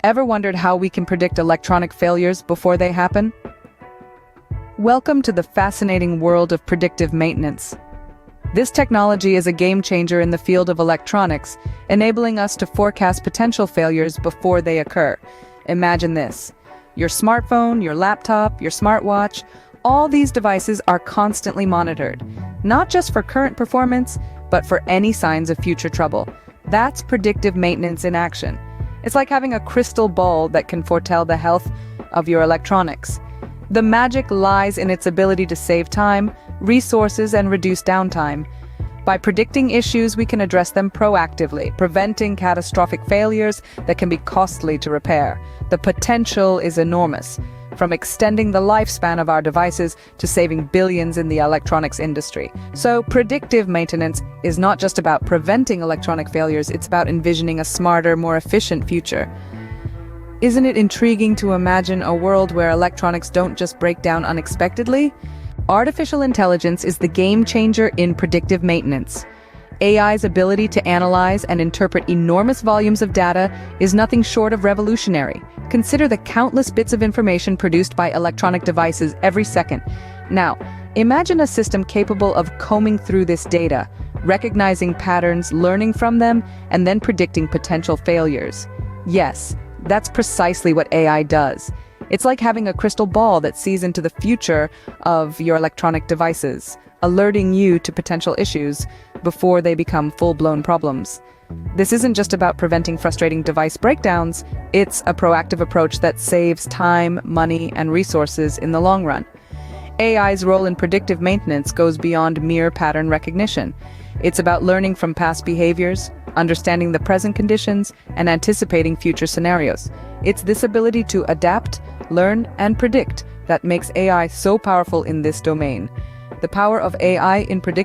Ever wondered how we can predict electronic failures before they happen? Welcome to the fascinating world of predictive maintenance. This technology is a game changer in the field of electronics, enabling us to forecast potential failures before they occur. Imagine this. Your smartphone, your laptop, your smartwatch, all these devices are constantly monitored, not just for current performance, but for any signs of future trouble. That's predictive maintenance in action. It's like having a crystal ball that can foretell the health of your electronics. The magic lies in its ability to save time, resources, and reduce downtime. By predicting issues, we can address them proactively, preventing catastrophic failures that can be costly to repair. The potential is enormous, from extending the lifespan of our devices to saving billions in the electronics industry. So, predictive maintenance is not just about preventing electronic failures, it's about envisioning a smarter, more efficient future. Isn't it intriguing to imagine a world where electronics don't just break down unexpectedly? Artificial intelligence is the game changer in predictive maintenance. AI's ability to analyze and interpret enormous volumes of data is nothing short of revolutionary. Consider the countless bits of information produced by electronic devices every second. Now, imagine a system capable of combing through this data, recognizing patterns, learning from them, and then predicting potential failures. Yes, that's precisely what AI does. It's like having a crystal ball that sees into the future of your electronic devices, alerting you to potential issues before they become full-blown problems. This isn't just about preventing frustrating device breakdowns, it's a proactive approach that saves time, money, and resources in the long run. AI's role in predictive maintenance goes beyond mere pattern recognition. It's about learning from past behaviors, understanding the present conditions, and anticipating future scenarios. It's this ability to adapt, learn, and predict that makes AI so powerful in this domain. The power of AI in predicting